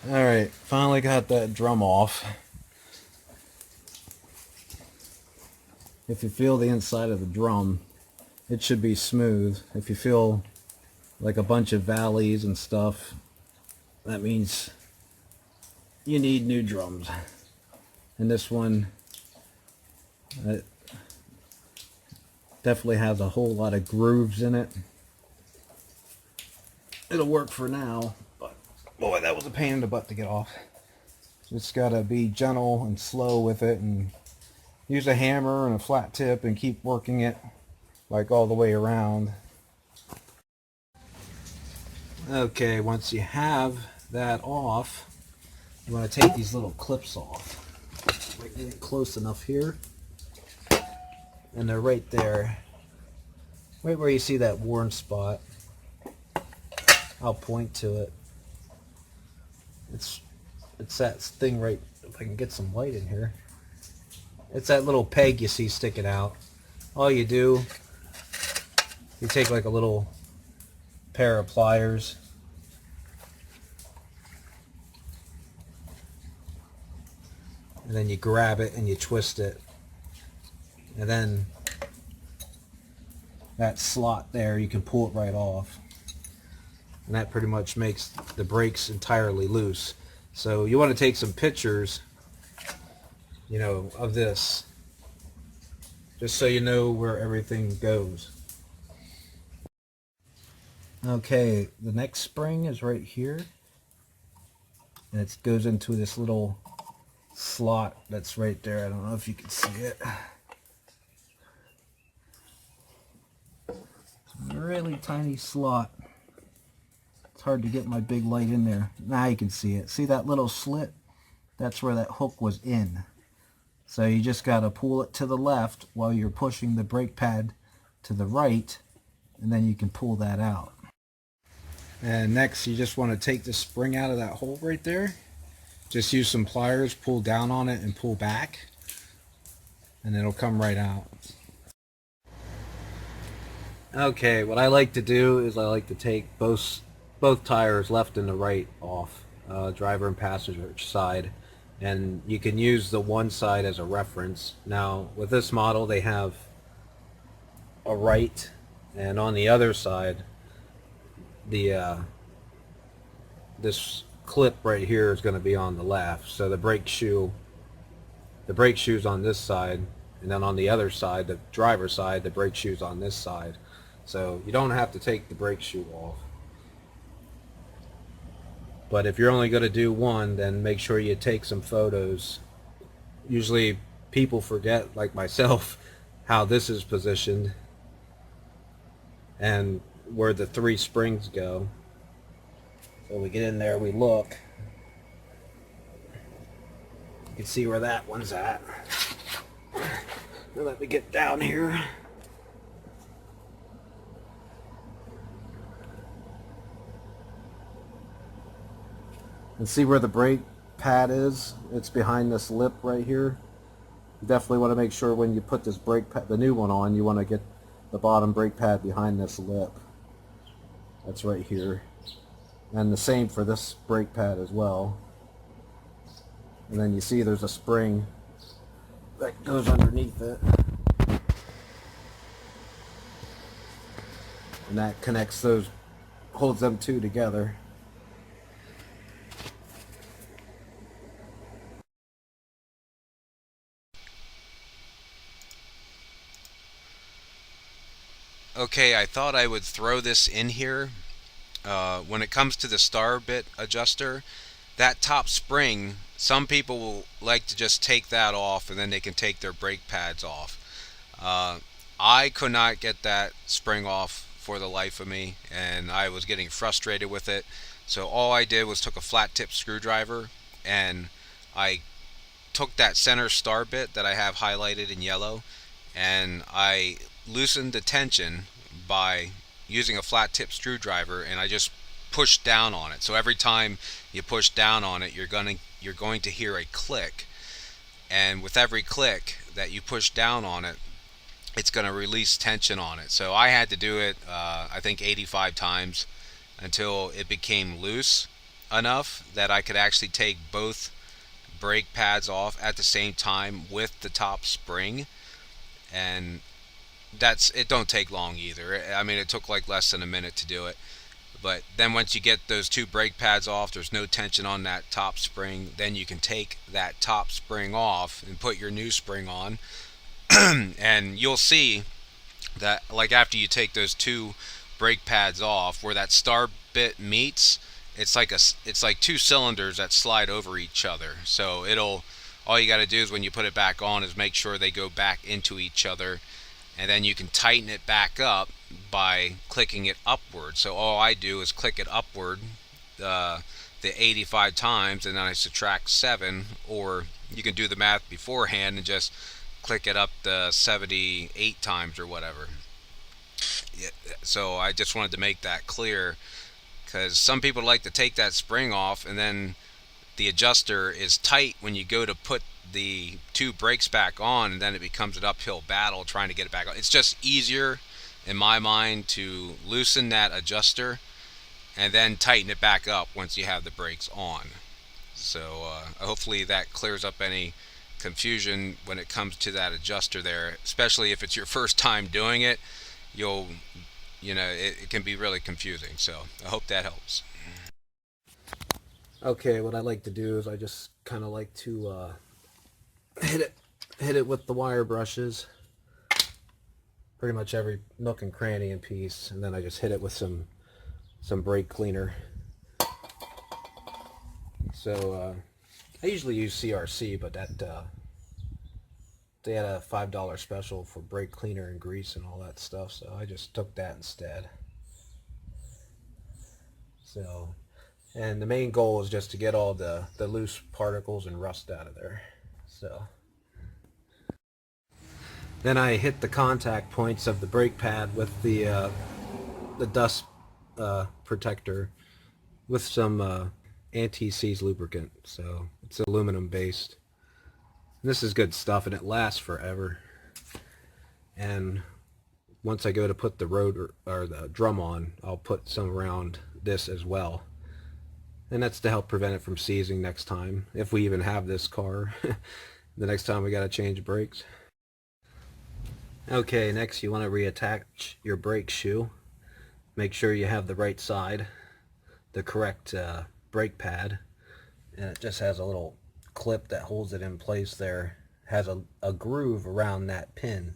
Alright, finally got that drum off. If you feel the inside of the drum, it should be smooth. If you feel like a bunch of valleys and stuff, that means you need new drums. And this one it definitely has a whole lot of grooves in it. It'll work for now, but boy, that was a pain in the butt to get off. Just gotta be gentle and slow with it and use a hammer and a flat tip and keep working it like all the way around. Okay, once you have that off, you want to take these little clips off. Get it close enough here, and they're right there, right where you see that worn spot. I'll point to it. It's that thing right. If I can get some light in here, it's that little peg you see sticking out. All you do, you take like a little pair of pliers, and then you grab it and you twist it, and then that slot there, you can pull it right off, and that pretty much makes the brakes entirely loose. So you want to take some pictures, you know, of this, just so you know where everything goes. Okay, the next spring is right here, and it goes into this little slot that's right there. I don't know if you can see it. It's a really tiny slot. It's hard to get my big light in there. Now you can see it. See that little slit? That's where that hook was in. So you just got to pull it to the left while you're pushing the brake pad to the right, and then you can pull that out. And next you just want to take the spring out of that hole right there. Just use some pliers, pull down on it and pull back, and it'll come right out. Okay, what I like to do is I like to take both tires, left and the right, off, driver and passenger side, and you can use the one side as a reference. Now with this model they have a right, and on the other side the this clip right here is going to be on the left. So the brake shoe's on this side, and then on the other side, the driver's side, the brake shoe's on this side. So you don't have to take the brake shoe off. But if you're only going to do one, then make sure you take some photos. Usually people forget, like myself, how this is positioned and where the three springs go. So we get in there, we look. You can see where that one's at. Let me get down here. And see where the brake pad is? It's behind this lip right here. You definitely want to make sure when you put this brake pad, the new one on, you want to get the bottom brake pad behind this lip. That's right here. And the same for this brake pad as well. And then you see there's a spring that goes underneath it. And that connects those, holds them two together. Okay, I thought I would throw this in here. When it comes to the star bit adjuster, that top spring, some people will like to just take that off and then they can take their brake pads off. I could not get that spring off for the life of me, and I was getting frustrated with it. So all I did was took a flat tip screwdriver and I took that center star bit that I have highlighted in yellow, and I loosened the tension by using a flat tip screwdriver, and I just pushed down on it. So every time you push down on it, you're going to hear a click, and with every click that you push down on it, it's going to release tension on it. So I had to do it I think 85 times until it became loose, enough that I could actually take both brake pads off at the same time with the top spring, and it don't take long either. I mean, it took like less than a minute to do it. But then once you get those two brake pads off, there's no tension on that top spring. Then you can take that top spring off and put your new spring on. And you'll see that, like, after you take those two brake pads off, where that star bit meets, it's like two cylinders that slide over each other. So it'll all you got to do is when you put it back on is make sure they go back into each other, and then you can tighten it back up by clicking it upward. So all I do is click it upward the 85 times, and then I subtract 7, or you can do the math beforehand and just click it up the 78 times or whatever. Yeah, so I just wanted to make that clear, because some people like to take that spring off, and then the adjuster is tight when you go to put the two brakes back on, and then it becomes an uphill battle trying to get it back on. It's just easier in my mind to loosen that adjuster and then tighten it back up once you have the brakes on. So hopefully that clears up any confusion when it comes to that adjuster there, especially if it's your first time doing it. You'll it can be really confusing, so I hope that helps. Okay, what I like to do is I just kind of like to hit it with the wire brushes, pretty much every nook and cranny and piece, and then I just hit it with some brake cleaner. So I usually use CRC, but that they had a $5 special for brake cleaner and grease and all that stuff, so I just took that instead. So, and the main goal is just to get all the loose particles and rust out of there. So then I hit the contact points of the brake pad with the dust protector with some anti-seize lubricant. So it's aluminum based. This is good stuff, and it lasts forever. And once I go to put the rotor or the drum on, I'll put some around this as well. And that's to help prevent it from seizing next time, if we even have this car. The next time we got to change brakes. Okay, next you want to reattach your brake shoe. Make sure you have the right side, the correct brake pad, and it just has a little clip that holds it in place there. It has a groove around that pin,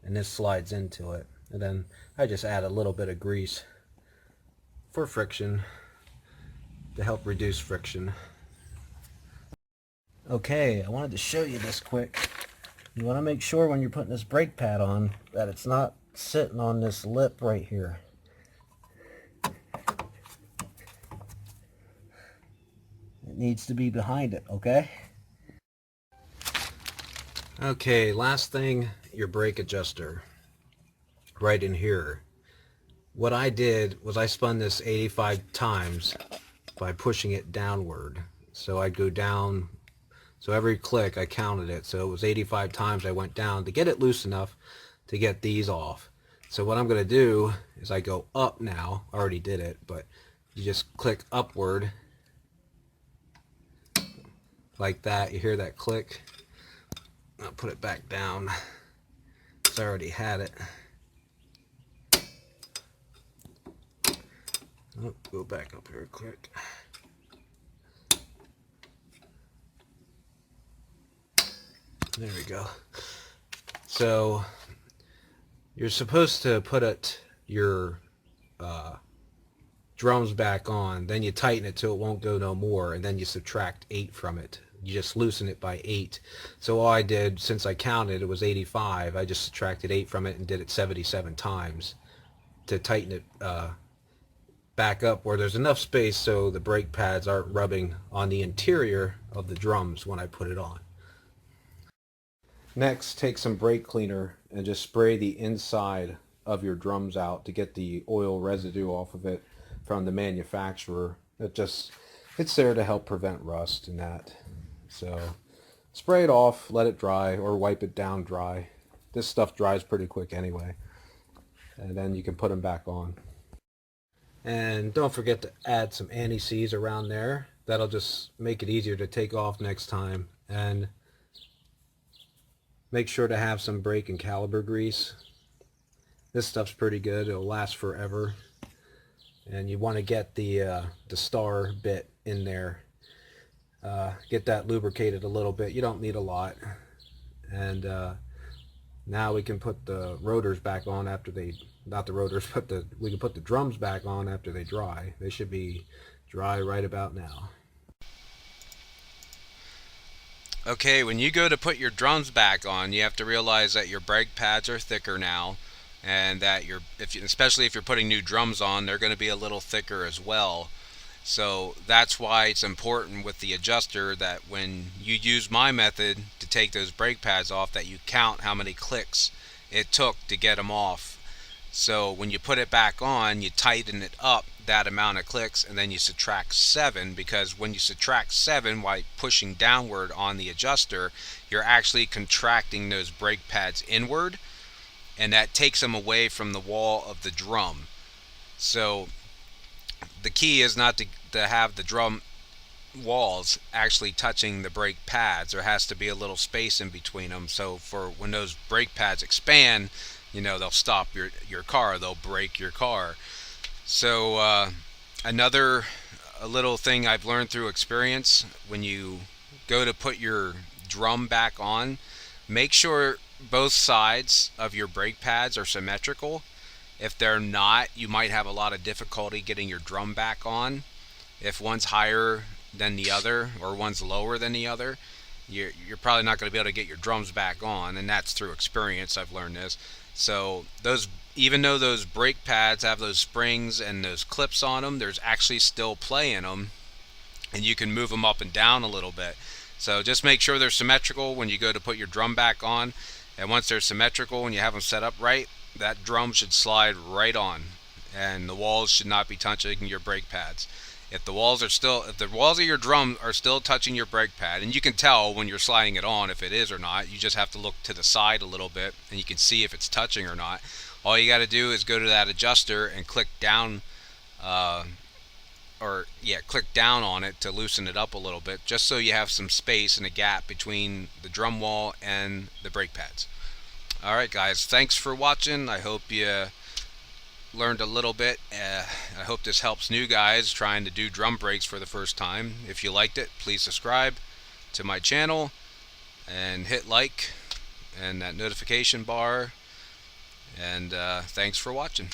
and this slides into it. And then I just add a little bit of grease for friction, to help reduce friction. Okay, I wanted to show you this quick. You want to make sure when you're putting this brake pad on that it's not sitting on this lip right here. It needs to be behind it, okay? Okay, last thing, your brake adjuster. Right in here. What I did was I spun this 85 times by pushing it downward. So I'd go down, so every click I counted it, so it was 85 times I went down to get it loose enough to get these off. So what I'm going to do is I go up now. I already did it, but you just click upward like that. You hear that click? I'll put it back down because I already had it. Oh, go back up here quick. There we go. So you're supposed to put your drums back on, then you tighten it so it won't go no more, and then you subtract 8 from it. You just loosen it by 8. So all I did, since I counted it was 85, I just subtracted 8 from it and did it 77 times to tighten it back up where there's enough space so the brake pads aren't rubbing on the interior of the drums when I put it on. Next, take some brake cleaner and just spray the inside of your drums out to get the oil residue off of it from the manufacturer. It's there to help prevent rust and that. So spray it off, let it dry, or wipe it down dry. This stuff dries pretty quick anyway. And then you can put them back on. And don't forget to add some anti-seize around there. That'll just make it easier to take off next time. And make sure to have some brake and caliper grease. This stuff's pretty good. It'll last forever. And you want to get the star bit in there. Get that lubricated a little bit. You don't need a lot. And now we can put the rotors back on after they, not the rotors, but we can put the drums back on after they dry. They should be dry right about now. Okay, when you go to put your drums back on, you have to realize that your brake pads are thicker now, and that especially if you're putting new drums on, they're going to be a little thicker as well. So that's why it's important with the adjuster that when you use my method to take those brake pads off, that you count how many clicks it took to get them off. So when you put it back on, you tighten it up that amount of clicks, and then you subtract 7, because when you subtract 7 while pushing downward on the adjuster, you're actually contracting those brake pads inward, and that takes them away from the wall of the drum. So the key is not to have the drum walls actually touching the brake pads. There has to be a little space in between them, so for when those brake pads expand, they'll stop your car, they'll break your car. So a little thing I've learned through experience, when you go to put your drum back on, make sure both sides of your brake pads are symmetrical. If they're not, you might have a lot of difficulty getting your drum back on. If one's higher than the other or one's lower than the other, you're probably not going to be able to get your drums back on, and that's through experience. I've learned this. So even though those brake pads have those springs and those clips on them, there's actually still play in them, and you can move them up and down a little bit. So just make sure they're symmetrical when you go to put your drum back on, and once they're symmetrical and you have them set up right, that drum should slide right on, and the walls should not be touching your brake pads. If the walls of your drum are still touching your brake pad, and you can tell when you're sliding it on if it is or not, you just have to look to the side a little bit and you can see if it's touching or not. All you got to do is go to that adjuster and click down, click down on it to loosen it up a little bit, just so you have some space and a gap between the drum wall and the brake pads. Alright guys, thanks for watching. I hope you learned a little bit. I hope this helps new guys trying to do drum brakes for the first time. If you liked it, please subscribe to my channel and hit like and that notification bar, and thanks for watching.